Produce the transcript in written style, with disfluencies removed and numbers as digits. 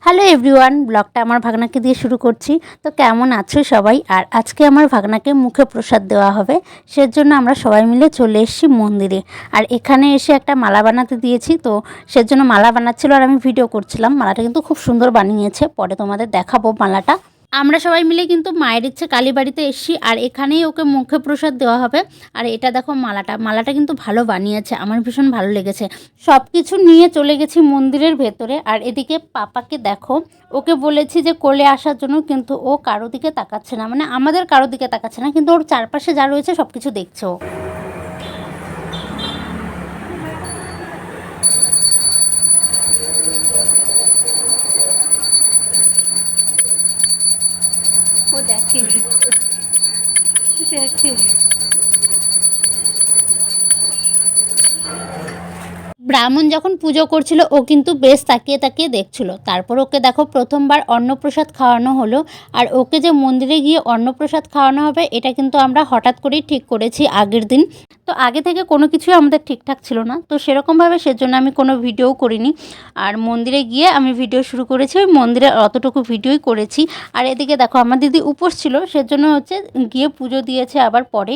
Hello everyone, ব্লগটা আমার ভাগনাকে দিয়ে শুরু করছি। তো কেমন আছো সবাই? আর আজকে আমার ভাগনাকে মুখে প্রসাদ দেওয়া হবে, সেজন্য আমরা সবাই মিলে চলে এসেছি মন্দিরে। আর এখানে এসে একটা মালা বানাতে দিয়েছি, তো সেজন্য মালা বানাচ্ছিল আর আমি ভিডিও করছিলাম। মালাটা কিন্তু খুব সুন্দর বানিয়েছে, পরে তোমাদের দেখাবো মালাটা। আমরা সবাই মিলে কিন্তু মায়ের ইচ্ছে কালীবাড়িতে এসেছি, আর এখানেই ওকে মুখে প্রসাদ দেওয়া হবে। আর এটা দেখো মালাটা কিন্তু ভালো বানিয়েছে, আমার ভীষণ ভালো লেগেছে। সব কিছু নিয়ে চলে গেছি মন্দিরের ভেতরে। আর এদিকে পাপাকে দেখো, ওকে বলেছি যে কোলে আসার জন্য, কিন্তু ও কারো দিকে তাকাচ্ছে না, মানে আমাদের কারো দিকে তাকাচ্ছে না, কিন্তু ওর চারপাশে যা রয়েছে সব কিছু দেখছে ও। ও দেখে দেখে ব্রাহ্মণ যখন পুজো করছিল ও কিন্তু বেশ তাকিয়ে তাকিয়ে দেখছিল। তারপর ওকে দেখো প্রথমবার অন্নপ্রসাদ খাওয়ানো হলো। আর ওকে যে মন্দিরে গিয়ে অন্নপ্রসাদ খাওয়ানো হবে এটা কিন্তু আমরা হঠাৎ করেই ঠিক করেছি আগের দিন। তো আগে থেকে কোনো কিছুই আমাদের ঠিকঠাক ছিল না, তো সেরকমভাবে সেজন্য আমি কোনো ভিডিও করিনি। আর মন্দিরে গিয়ে আমি ভিডিও শুরু করেছি, ওই মন্দিরে অতটুকু ভিডিওই করেছি। আর এদিকে দেখো আমার দিদি উপোস ছিল, সেজন্য গিয়ে পুজো দিয়েছে আবার পরে।